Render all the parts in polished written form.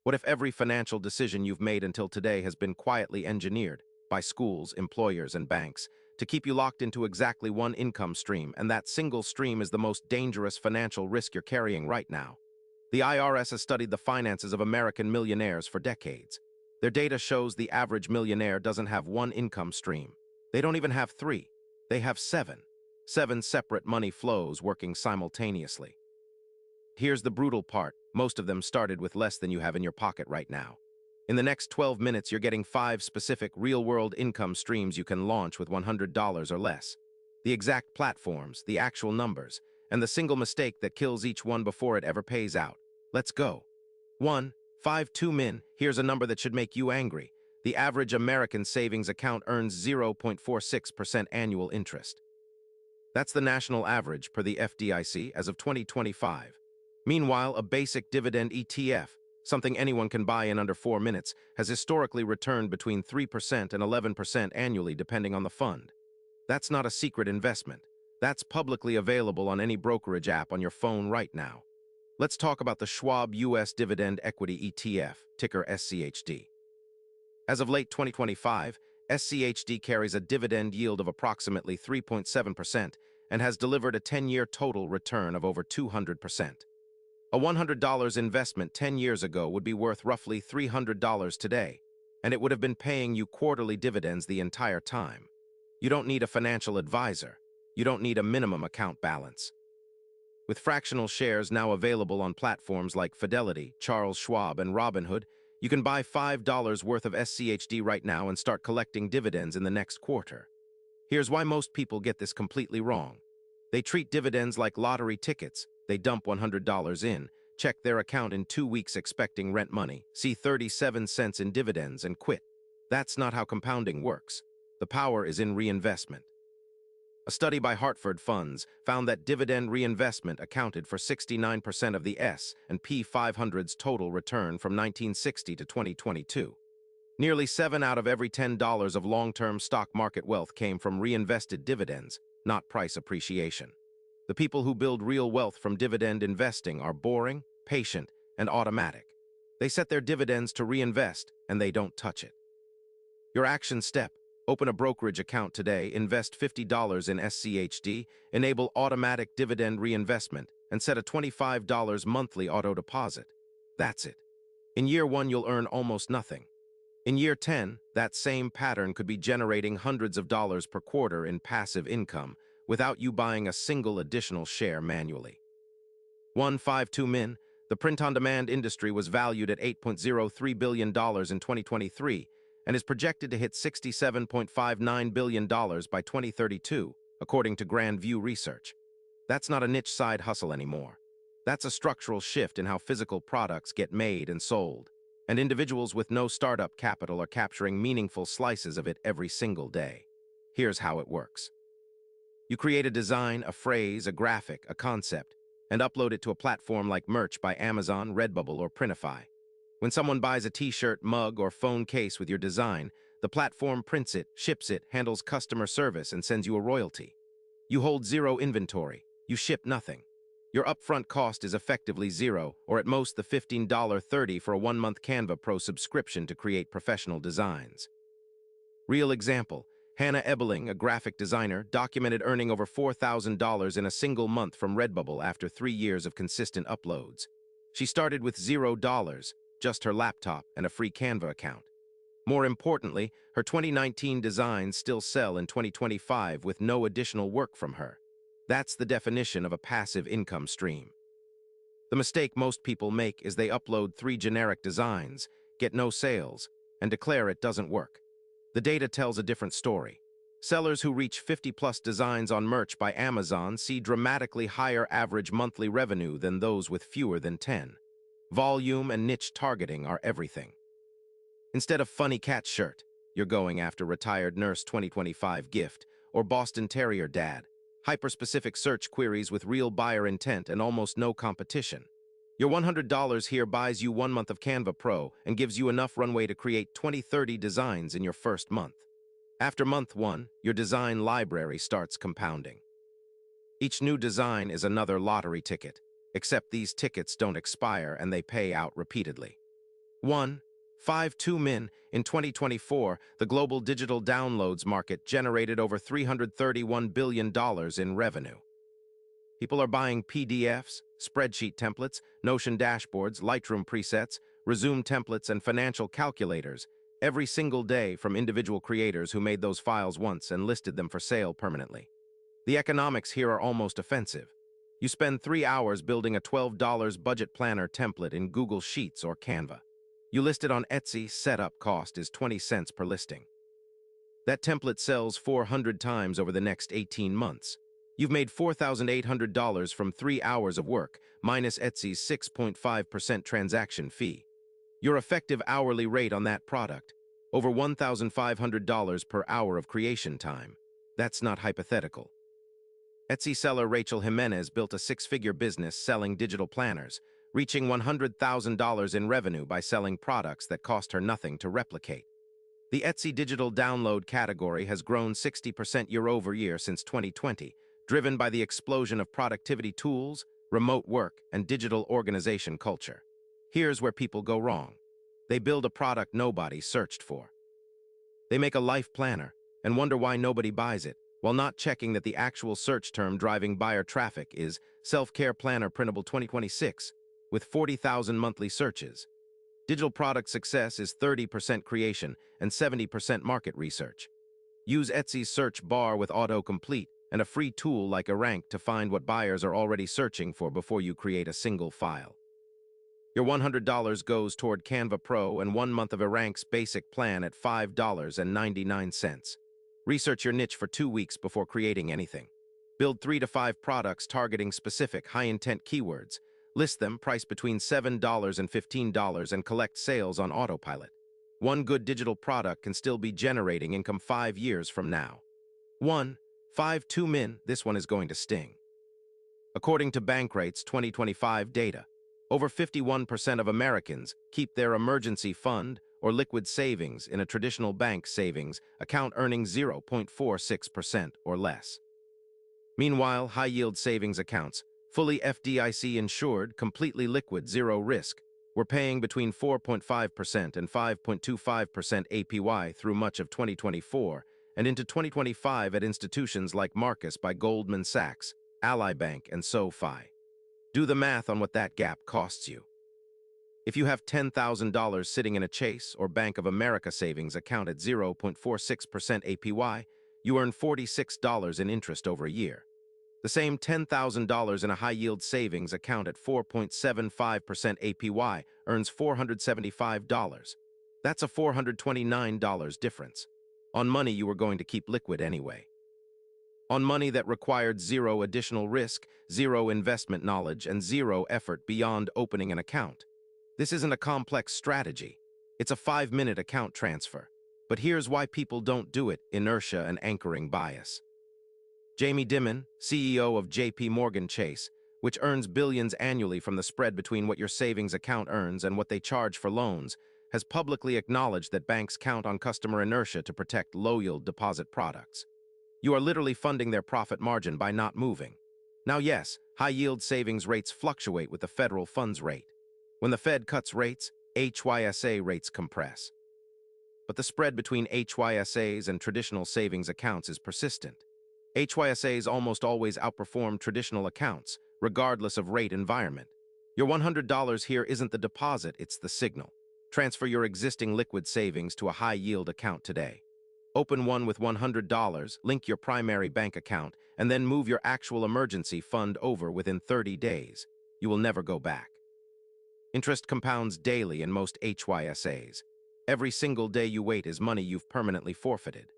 What if every financial decision you've made until today has been quietly engineered by schools, employers, and banks to keep you locked into exactly one income stream, and that single stream is the most dangerous financial risk you're carrying right now? The IRS has studied the finances of American millionaires for decades. Their data shows the average millionaire doesn't have one income stream. They don't even have three. They have seven. Seven separate money flows working simultaneously. Here's the brutal part. Most of them started with less than you have in your pocket right now. In the next 12 minutes, you're getting 5 specific real-world income streams you can launch with $100 or less. The exact platforms, the actual numbers, and the single mistake that kills each one before it ever pays out. Let's go. 1. 5-2 min. Here's a number that should make you angry. The average American savings account earns 0.46% annual interest. That's the national average per the FDIC as of 2025. Meanwhile, a basic dividend ETF, something anyone can buy in under 4 minutes, has historically returned between 3% and 11% annually depending on the fund. That's not a secret investment. That's publicly available on any brokerage app on your phone right now. Let's talk about the Schwab U.S. Dividend Equity ETF, ticker SCHD. As of late 2025, SCHD carries a dividend yield of approximately 3.7% and has delivered a 10-year total return of over 200%. A $100 investment 10 years ago would be worth roughly $300 today, and it would have been paying you quarterly dividends the entire time. You don't need a financial advisor. You don't need a minimum account balance. With fractional shares now available on platforms like Fidelity, Charles Schwab, and Robinhood, you can buy $5 worth of SCHD right now and start collecting dividends in the next quarter. Here's why most people get this completely wrong. They treat dividends like lottery tickets. They dump $100 in, check their account in 2 weeks expecting rent money, see 37 cents in dividends, and quit. That's not how compounding works. The power is in reinvestment. A study by Hartford Funds found that dividend reinvestment accounted for 69% of the S&P 500's total return from 1960 to 2022. Nearly 7 out of every $10 of long-term stock market wealth came from reinvested dividends, not price appreciation. The people who build real wealth from dividend investing are boring, patient, and automatic. They set their dividends to reinvest, and they don't touch it. Your action step: open a brokerage account today, invest $50 in SCHD, enable automatic dividend reinvestment, and set a $25 monthly auto deposit. That's it. In year 1, you'll earn almost nothing. In year 10, that same pattern could be generating hundreds of dollars per quarter in passive income without you buying a single additional share manually. 152 min. The print-on-demand industry was valued at $8.03 billion in 2023 and is projected to hit $67.59 billion by 2032, according to Grand View Research. That's not a niche side hustle anymore. That's a structural shift in how physical products get made and sold, and individuals with no startup capital are capturing meaningful slices of it every single day. Here's how it works. You create a design, a phrase, a graphic, a concept, and upload it to a platform like Merch by Amazon, Redbubble, or Printify. When someone buys a t-shirt, mug, or phone case with your design, the platform prints it, ships it, handles customer service, and sends you a royalty. You hold zero inventory. You ship nothing. Your upfront cost is effectively zero, or at most the $15.30 for a 1-month Canva Pro subscription to create professional designs. Real example: Hannah Ebeling, a graphic designer, documented earning over $4,000 in a single month from Redbubble after 3 years of consistent uploads. She started with $0, just her laptop and a free Canva account. More importantly, her 2019 designs still sell in 2025 with no additional work from her. That's the definition of a passive income stream. The mistake most people make is they upload 3 generic designs, get no sales, and declare it doesn't work. The data tells a different story. Sellers who reach 50-plus designs on Merch by Amazon see dramatically higher average monthly revenue than those with fewer than 10. Volume and niche targeting are everything. Instead of funny cat shirt, you're going after retired nurse 2025 gift or Boston Terrier dad. Hyper-specific search queries with real buyer intent and almost no competition. Your $100 here buys you 1 month of Canva Pro and gives you enough runway to create 20-30 designs in your first month. After month 1, your design library starts compounding. Each new design is another lottery ticket, except these tickets don't expire and they pay out repeatedly. 1.52 min. In 2024, the global digital downloads market generated over $331 billion in revenue. People are buying PDFs, spreadsheet templates, Notion dashboards, Lightroom presets, Resume templates, and financial calculators every single day from individual creators who made those files once and listed them for sale permanently. The economics here are almost offensive. You spend 3 hours building a $12 budget planner template in Google Sheets or Canva. You list it on Etsy, setup cost is 20 cents per listing. That template sells 400 times over the next 18 months. You've made $4,800 from 3 hours of work, minus Etsy's 6.5% transaction fee. Your effective hourly rate on that product, over $1,500 per hour of creation time. That's not hypothetical. Etsy seller Rachel Jimenez built a 6-figure business selling digital planners, reaching $100,000 in revenue by selling products that cost her nothing to replicate. The Etsy digital download category has grown 60% year-over-year since 2020, driven by the explosion of productivity tools, remote work, and digital organization culture. Here's where people go wrong. They build a product nobody searched for. They make a life planner and wonder why nobody buys it, while not checking that the actual search term driving buyer traffic is Self-Care Planner Printable 2026, with 40,000 monthly searches. Digital product success is 30% creation and 70% market research. Use Etsy's search bar with autocomplete and a free tool like Rank to find what buyers are already searching for before you create a single file. Your $100 goes toward Canva Pro and 1 month of Rank's basic plan at $5.99. Research your niche for 2 weeks before creating anything. Build 3 to 5 products targeting specific high-intent keywords. List them, price between $7 and $15, and collect sales on autopilot. One good digital product can still be generating income 5 years from now. 1.52 min. This one is going to sting. According to Bankrate's 2025 data, over 51% of Americans keep their emergency fund or liquid savings in a traditional bank savings account earning 0.46% or less. Meanwhile, high-yield savings accounts, fully FDIC insured, completely liquid, zero risk, were paying between 4.5% and 5.25% APY through much of 2024 and into 2025 at institutions like Marcus by Goldman Sachs, Ally Bank, and SoFi. Do the math on what that gap costs you. If you have $10,000 sitting in a Chase or Bank of America savings account at 0.46% APY, you earn $46 in interest over a year. The same $10,000 in a high-yield savings account at 4.75% APY earns $475. That's a $429 difference. On money you were going to keep liquid anyway. On money that required zero additional risk, zero investment knowledge, and zero effort beyond opening an account. This isn't a complex strategy. It's a 5-minute account transfer. But here's why people don't do it: inertia and anchoring bias. Jamie Dimon, CEO of JP Morgan Chase, which earns billions annually from the spread between what your savings account earns and what they charge for loans, has publicly acknowledged that banks count on customer inertia to protect low-yield deposit products. You are literally funding their profit margin by not moving. Now yes, high-yield savings rates fluctuate with the federal funds rate. When the Fed cuts rates, HYSA rates compress. But the spread between HYSAs and traditional savings accounts is persistent. HYSAs almost always outperform traditional accounts, regardless of rate environment. Your $100 here isn't the deposit, it's the signal. Transfer your existing liquid savings to a high-yield account today. Open one with $100, link your primary bank account, and then move your actual emergency fund over within 30 days. You will never go back. Interest compounds daily in most HYSAs. Every single day you wait is money you've permanently forfeited.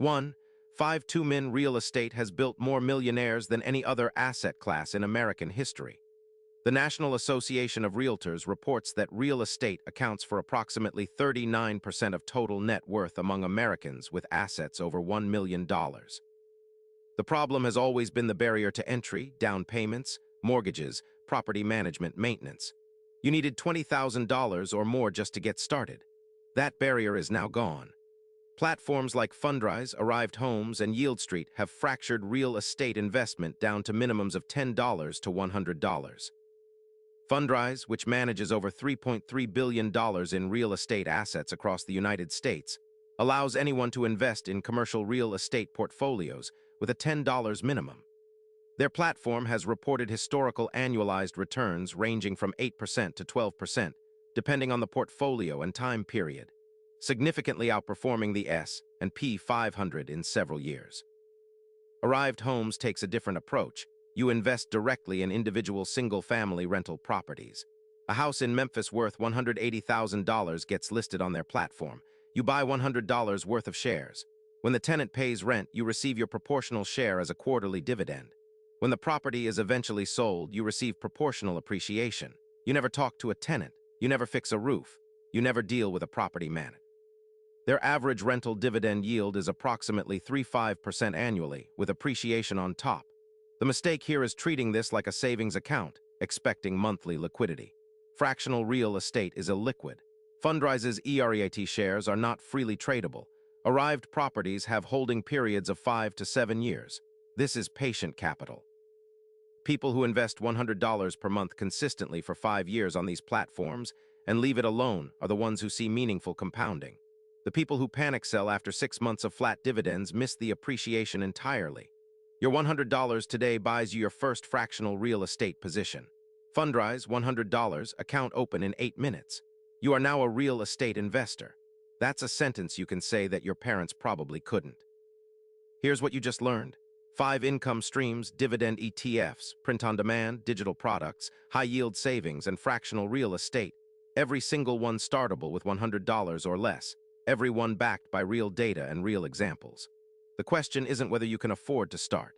1.52 min. Real estate has built more millionaires than any other asset class in American history. The National Association of Realtors reports that real estate accounts for approximately 39% of total net worth among Americans with assets over $1 million. The problem has always been the barrier to entry: down payments, mortgages, property management, maintenance. You needed $20,000 or more just to get started. That barrier is now gone. Platforms like Fundrise, Arrived Homes, and Yield Street have fractured real estate investment down to minimums of $10 to $100. Fundrise, which manages over $3.3 billion in real estate assets across the United States, allows anyone to invest in commercial real estate portfolios with a $10 minimum. Their platform has reported historical annualized returns ranging from 8% to 12%, depending on the portfolio and time period, significantly outperforming the S&P 500 in several years. Arrived Homes takes a different approach. You invest directly in individual single-family rental properties. A house in Memphis worth $180,000 gets listed on their platform. You buy $100 worth of shares. When the tenant pays rent, you receive your proportional share as a quarterly dividend. When the property is eventually sold, you receive proportional appreciation. You never talk to a tenant. You never fix a roof. You never deal with a property manager. Their average rental dividend yield is approximately 3.5% annually, with appreciation on top. The mistake here is treating this like a savings account, expecting monthly liquidity. Fractional real estate is illiquid. Fundrise's EREAT shares are not freely tradable. Arrived properties have holding periods of 5 to 7 years. This is patient capital. People who invest $100 per month consistently for 5 years on these platforms and leave it alone are the ones who see meaningful compounding. The people who panic sell after 6 months of flat dividends miss the appreciation entirely. Your $100 today buys you your first fractional real estate position. Fundrise, $100, account open in 8 minutes. You are now a real estate investor. That's a sentence you can say that your parents probably couldn't. Here's what you just learned. 5 income streams, dividend ETFs, print-on-demand, digital products, high-yield savings, and fractional real estate. Every single one startable with $100 or less. Every one backed by real data and real examples. The question isn't whether you can afford to start.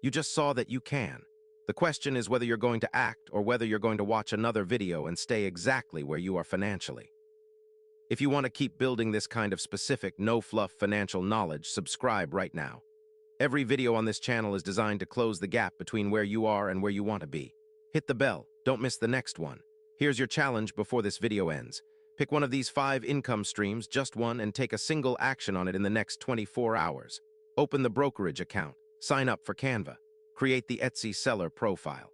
You just saw that you can. The question is whether you're going to act or whether you're going to watch another video and stay exactly where you are financially. If you want to keep building this kind of specific, no-fluff financial knowledge, subscribe right now. Every video on this channel is designed to close the gap between where you are and where you want to be. Hit the bell. Don't miss the next one. Here's your challenge before this video ends. Pick one of these 5 income streams, just one, and take a single action on it in the next 24 hours. Open the brokerage account. Sign up for Canva. Create the Etsy seller profile.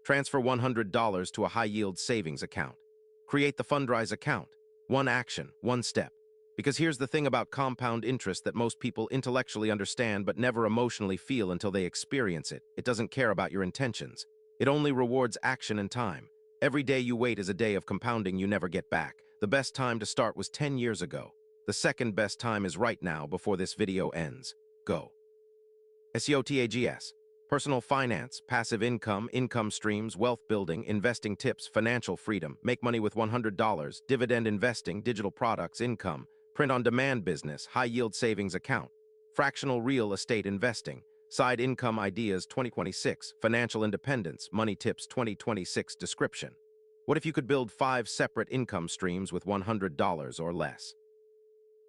Transfer $100 to a high-yield savings account. Create the Fundrise account. One action, one step. Because here's the thing about compound interest that most people intellectually understand but never emotionally feel until they experience it. It doesn't care about your intentions. It only rewards action and time. Every day you wait is a day of compounding you never get back. The best time to start was 10 years ago. The second best time is right now before this video ends. Go. SEOTAGS. Personal finance, passive income, income streams, wealth building, investing tips, financial freedom, make money with $100, dividend investing, digital products, income, print-on-demand business, high-yield savings account, fractional real estate investing, side income ideas 2026, financial independence, money tips 2026 description. What if you could build 5 separate income streams with $100 or less?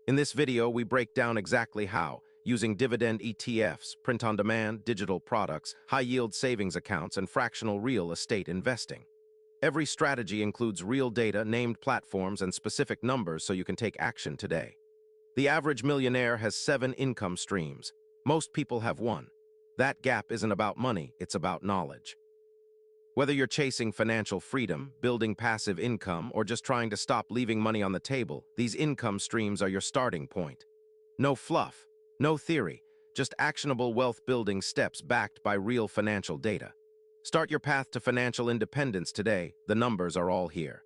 In this video, we break down exactly how, using dividend ETFs, print-on-demand, digital products, high-yield savings accounts, and fractional real estate investing. Every strategy includes real data, named platforms, and specific numbers so you can take action today. The average millionaire has 7 income streams. Most people have 1. That gap isn't about money, it's about knowledge. Whether you're chasing financial freedom, building passive income, or just trying to stop leaving money on the table, these income streams are your starting point. No fluff, no theory, just actionable wealth-building steps backed by real financial data. Start your path to financial independence today. The numbers are all here.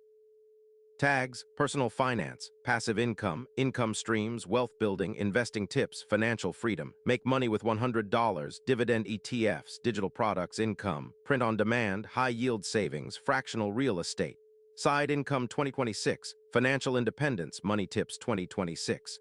Tags: personal finance, passive income, income streams, wealth building, investing tips, financial freedom, make money with $100, dividend ETFs, digital products, income, print on demand, high yield savings, fractional real estate, side income 2026, financial independence, money tips 2026.